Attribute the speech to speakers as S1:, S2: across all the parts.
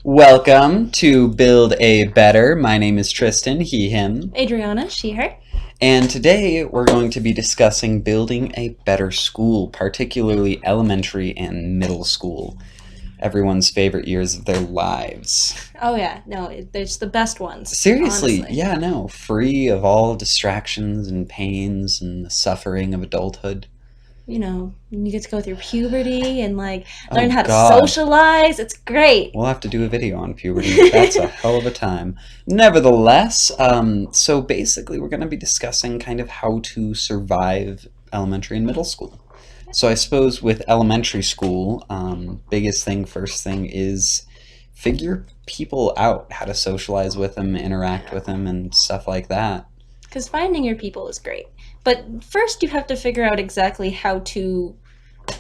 S1: Welcome to Build a Better. My name is Tristan, he, him,
S2: Adriana, she, her.
S1: and today we're going to be discussing building a better school, particularly elementary and middle school. Everyone's favorite years of their lives.
S2: Oh yeah, no, there's the best ones,
S1: Seriously,
S2: honestly.
S1: yeah, no, free of all distractions and pains and the suffering of adulthood.
S2: You get to go through puberty and learn
S1: Oh
S2: how to
S1: God,
S2: socialize. It's great.
S1: we'll have to do a video on puberty. That's a hell of a time. Nevertheless, so basically, we're going to be discussing kind of how to survive elementary and middle school. So I suppose with elementary school, biggest thing, first thing is figure people out, how to socialize with them, interact with them, and stuff like that.
S2: Because finding your people is great. But first, you have to figure out exactly how to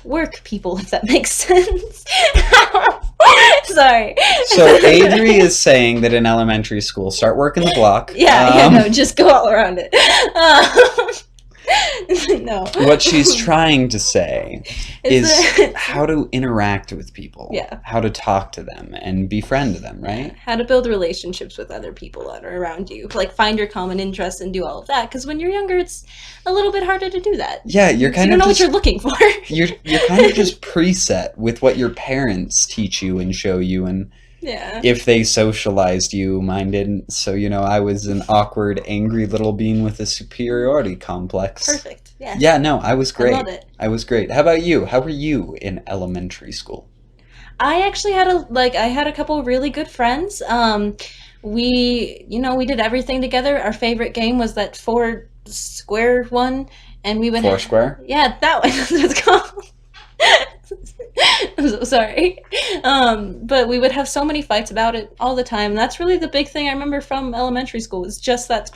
S2: work people, if that makes sense. Sorry.
S1: So Adri is saying that in elementary school, start working the block.
S2: Yeah, no, just go all around it. No.
S1: What she's trying to say
S2: Is
S1: is
S2: it?
S1: how to interact with people,
S2: Yeah.
S1: how to talk to them and befriend them, right?
S2: How to build relationships with other people that are around you. Like find your common interests and do all of that. Because when you're younger, it's a little bit harder to do that.
S1: Yeah, you're
S2: You
S1: kind
S2: don't
S1: of
S2: know what you're
S1: just
S2: looking for.
S1: you're kind of just preset with what your parents teach you and show you, and
S2: Yeah.
S1: if they socialized you, mine didn't. So, I was an awkward, angry little being with a superiority complex.
S2: Perfect. Yeah.
S1: Yeah, no, I was
S2: I
S1: great.
S2: love it.
S1: I was great. How about you? How were you in elementary school?
S2: I actually had a couple of really good friends. We did everything together. Our favorite game was that four square one, and we would
S1: Foursquare?
S2: yeah, that one. That's what it's called. I'm so sorry. But we would have so many fights about it all the time. And that's really the big thing I remember from elementary school was just that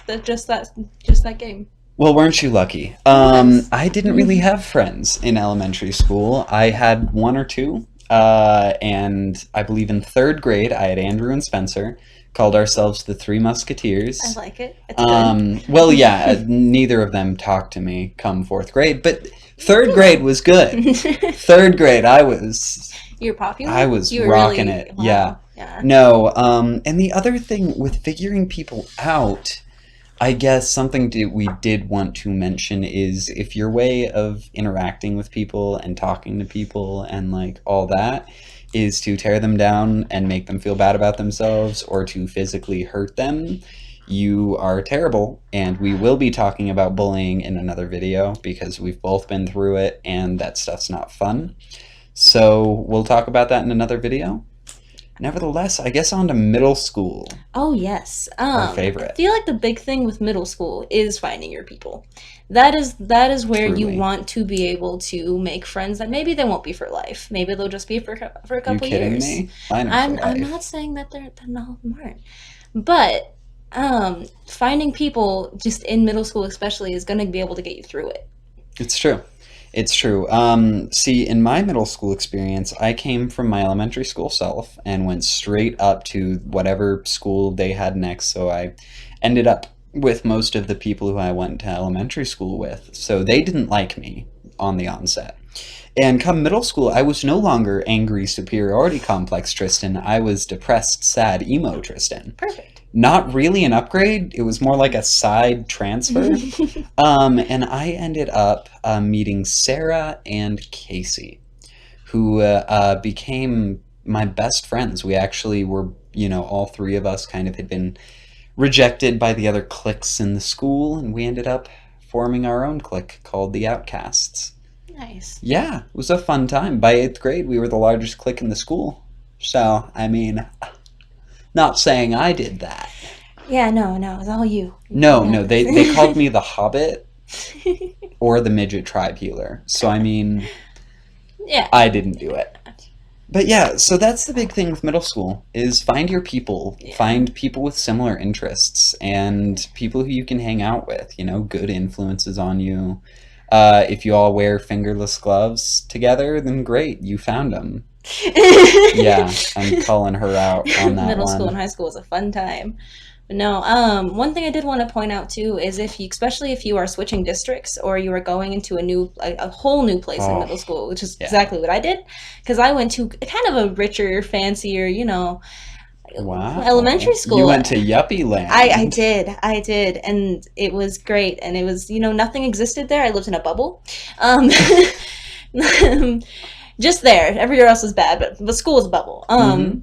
S2: game.
S1: Well, weren't you lucky?
S2: I was.
S1: I didn't really have friends in elementary school. I had one or two, and I believe in third grade I had Andrew and Spencer. Called ourselves the Three
S2: I
S1: Musketeers.
S2: like it. It's good.
S1: Well, yeah, neither of them talked to me come fourth grade, but third grade was good. Third grade,
S2: You're popular?
S1: I was
S2: You were
S1: rocking
S2: really
S1: it. Yeah.
S2: wow. Yeah.
S1: No, and the other thing with figuring people out, I guess something we did want to mention is if your way of interacting with people and talking to people and like all that is to tear them down and make them feel bad about themselves or to physically hurt them, you are terrible. And we will be talking about bullying in another video because we've both been through it and that stuff's not fun. So we'll talk about that in another video. Nevertheless, I guess on to middle school,
S2: Oh yes.
S1: our
S2: I
S1: favorite.
S2: feel like the big thing with middle school is finding your people. That is where you
S1: Truly.
S2: want to be able to make friends that maybe they won't be for life. Maybe they'll just be for a
S1: You
S2: couple
S1: kidding
S2: years.
S1: me? Mine are for
S2: I'm
S1: life.
S2: not saying that all of them aren't, but finding people just in middle school especially is going to be able to get you through it.
S1: It's true. It's true. See, in my middle school experience, I came from my elementary school self and went straight up to whatever school they had next. So I ended up with most of the people who I went to elementary school with. So they didn't like me on the onset. And come middle school, I was no longer angry superiority complex Tristan. I was depressed, sad, emo Tristan.
S2: Perfect.
S1: Not really an upgrade. It was more like a side transfer. And I ended up meeting Sarah and Casey, who became my best friends. We actually were, all three of us kind of had been rejected by the other cliques in the school, and we ended up forming our own clique called the Outcasts.
S2: Nice.
S1: Yeah, it was a fun time. By eighth grade, we were the largest clique in the school. So, I mean, not saying I did that.
S2: Yeah, no, it's all you.
S1: No,
S2: No.
S1: no, they called me the Hobbit or the Midget Tribe Healer. So, I mean,
S2: Yeah.
S1: I didn't do it. But yeah, so that's the big thing with middle school is find your people,
S2: Yeah.
S1: find people with similar interests and people who you can hang out with, good influences on you. If you all wear fingerless gloves together, then great, you found them. Yeah, I'm calling her out on that
S2: Middle school and
S1: one.
S2: high school was a fun time. But no, one thing I did want to point out too is especially if you are switching districts or you are going into a whole new place in
S1: Oh,
S2: middle school, which is
S1: yeah.
S2: exactly what I did, because I went to kind of a richer, fancier,
S1: Wow.
S2: elementary school.
S1: You went to Yuppie Land.
S2: I did, and it was great, and it was, nothing existed there. I lived in a bubble, um, just there. Everywhere else was bad, but the school was a bubble.
S1: Mhm.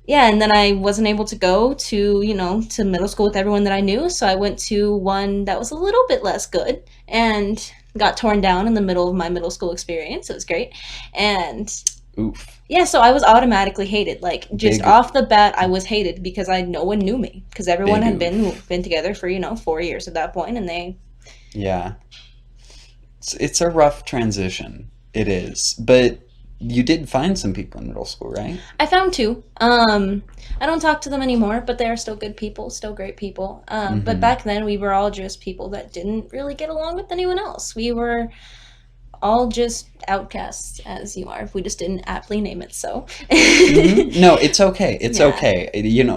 S2: Yeah, and then I wasn't able to go to, to middle school with everyone that I knew, so I went to one that was a little bit less good and got torn down in the middle of my middle school experience. It was great, and
S1: Oof.
S2: yeah, so I was automatically hated. Like just
S1: Big,
S2: off the bat, I was hated because no one knew me because everyone
S1: big
S2: had
S1: oof.
S2: been together for 4 years at that point, and they
S1: Yeah. It's a rough transition. It is. But you did find some people in middle school, right?
S2: I found two. I don't talk to them anymore, but they are still good people, still great people. But
S1: Mm-hmm.
S2: back then, we were all just people that didn't really get along with anyone else. We were all just outcasts, as you are. We just didn't aptly name it so.
S1: Mm-hmm. No, it's okay. It's
S2: Yeah,
S1: okay.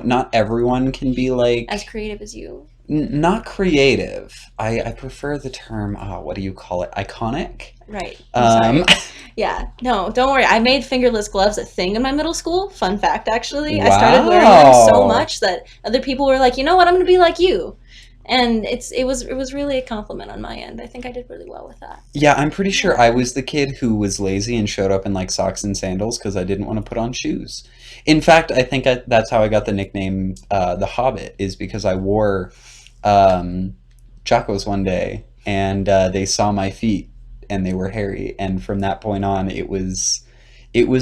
S1: Not everyone can be
S2: as
S1: like
S2: creative as you.
S1: not creative. I prefer the term, what do you call it? Iconic?
S2: Right. I'm
S1: Um,
S2: sorry. Yeah. No, don't worry. I made fingerless gloves a thing in my middle school. Fun fact, actually. I started wearing them so
S1: wow.
S2: much that other people were like, "You know what? I'm going to be like you." And it was really a compliment on my end. I think I did really well with that.
S1: Yeah, I'm pretty sure I
S2: Yeah.
S1: was the kid who was lazy and showed up in like socks and sandals because I didn't want to put on shoes. In fact, I think that's how I got the nickname The Hobbit, is because I wore um, Chacos one day and they saw my feet and they were hairy. And from that point on, it was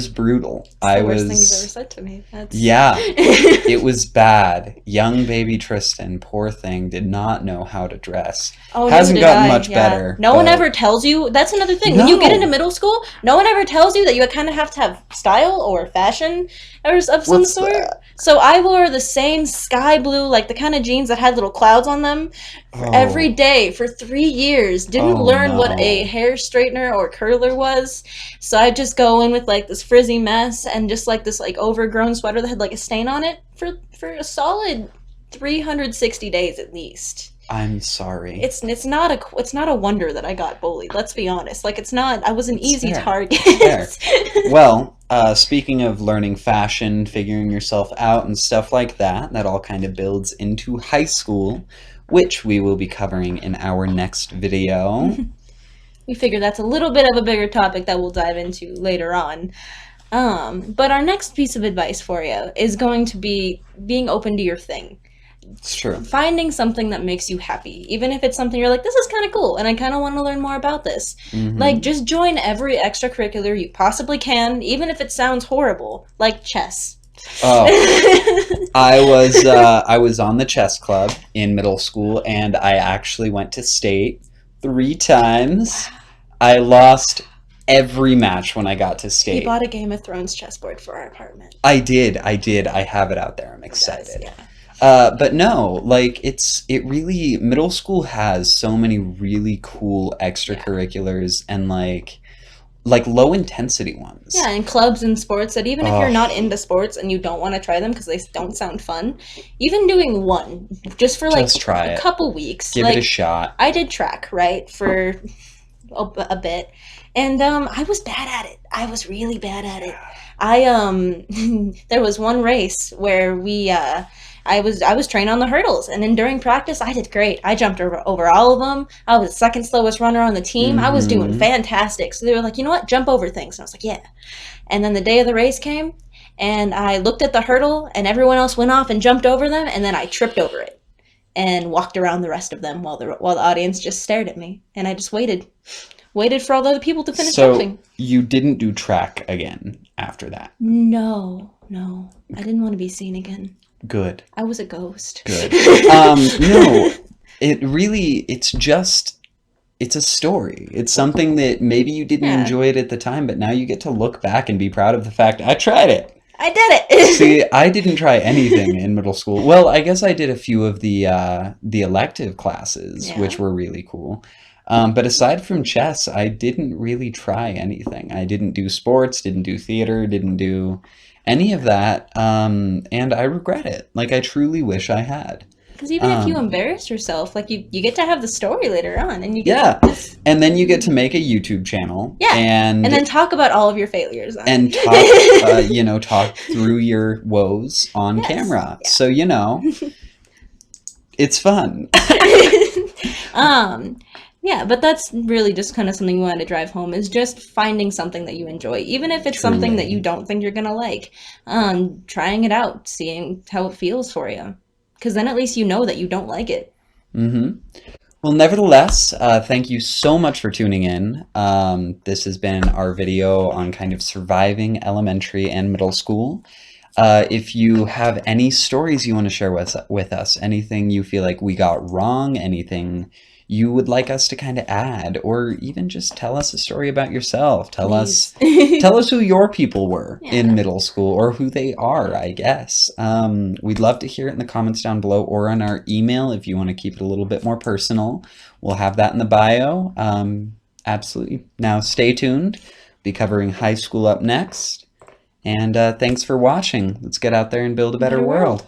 S1: brutal.
S2: It's
S1: I
S2: the worst thing you've ever
S1: was,
S2: said to me. That's
S1: yeah, it was bad. Young baby Tristan, poor thing, did not know how to dress.
S2: Oh, neither
S1: Hasn't
S2: did
S1: gotten
S2: I.
S1: much
S2: Yeah.
S1: better,
S2: No one ever
S1: but
S2: tells you. That's another thing. When you get into
S1: no.
S2: middle school, no one ever tells you that you kind of have to have style or fashion or of some
S1: What's
S2: sort.
S1: that?
S2: So I wore the same sky blue, like the kind of jeans that had little clouds on them, for every
S1: Oh,
S2: day for 3 years. Didn't
S1: oh
S2: learn what a
S1: no.
S2: hair straightener or curler was. So I just go in with like this frizzy mess and just like this like overgrown sweater that had like a stain on it for a solid 360 days at least.
S1: I'm sorry.
S2: It's not a wonder that I got bullied. Let's be honest. Like it's not. I was an
S1: It's
S2: easy
S1: fair.
S2: target.
S1: It's fair. Well, speaking of learning fashion, figuring yourself out, and stuff like that, that all kind of builds into high school, which we will be covering in our next video.
S2: We figure that's a little bit of a bigger topic that we'll dive into later on. But our next piece of advice for you is going to be being open to your thing.
S1: It's true.
S2: Finding something that makes you happy, even if it's something you're like, this is kind of cool, and I kind of want to learn more about this. Like,
S1: Hmm.
S2: just join every extracurricular you possibly can, even if it sounds horrible, like chess.
S1: Oh, I was on the chess club in middle school, and I actually went to state 3 times. I lost every match when I got to
S2: We
S1: state.
S2: bought a Game of Thrones chessboard for our apartment.
S1: I did. I have it out there. I'm
S2: He does,
S1: excited.
S2: yeah.
S1: But no, like it really, middle school has so many really cool
S2: Yeah.
S1: extracurriculars and like low intensity
S2: Yeah,
S1: ones.
S2: and clubs and sports that even if you're not
S1: Oh,
S2: into sports and you don't want to try them because they don't sound fun, even doing one just for like
S1: just try
S2: a
S1: it.
S2: couple weeks.
S1: Give it a
S2: Like
S1: shot.
S2: I did track, right, for a bit, and I was bad at it. I was really bad at it. I there was one race where I was trained on the hurdles, and then during practice I did great. I jumped over all of them. I was the second slowest runner on the team. I was doing
S1: Mm-hmm.
S2: fantastic. So they were like, you know what, jump over things, and I was like, yeah. And then the day of the race came, and I looked at the hurdle, and everyone else went off and jumped over them, and then I tripped over it and walked around the rest of them while the audience just stared at me, and I just waited for all the other people to finish
S1: So
S2: jumping.
S1: you didn't do track again after that.
S2: No, no, I didn't want to be seen again.
S1: Good.
S2: I was a ghost.
S1: Good. No, it's a story. It's something that maybe you didn't
S2: Yeah,
S1: enjoy it at the time, but now you get to look back and be proud of the fact I tried it.
S2: I did
S1: See,
S2: it.
S1: I didn't try anything in middle school. Well, I guess I did a few of the elective classes,
S2: Yeah.
S1: which were really cool. But aside from chess, I didn't really try anything. I didn't do sports, didn't do theater, didn't do any of that, and I regret it. Like I truly wish I had.
S2: Because even if you
S1: Um,
S2: embarrass yourself, like you get to have the story later on, and you get
S1: yeah,
S2: to just
S1: and then you get to make a YouTube channel
S2: yeah, and then
S1: and
S2: talk about all of your failures on
S1: talk,
S2: it.
S1: talk through your woes on
S2: Yes,
S1: camera. So, you know, it's fun.
S2: um, yeah, but that's really just kind of something we want to drive home is just finding something that you enjoy, even if it's something that you
S1: Truly.
S2: don't think you're gonna like. Trying it out, seeing how it feels for you, because then at least you know that you don't like it.
S1: Hmm. Well, nevertheless, thank you so much for tuning in. This has been our video on kind of surviving elementary and middle school. If you have any stories you want to share with us, anything you feel like we got wrong, anything you would like us to kind of add, or even just tell us a story about yourself.
S2: Please.
S1: Tell us who your people were in
S2: Yeah.
S1: middle school, or who they are, I guess. We'd love to hear it in the comments down below or on our email if you want to keep it a little bit more personal. We'll have that in the bio. Absolutely. Now stay tuned. Be covering high school up next. And thanks for watching. Let's get out there and build a better
S2: Better world.
S1: world.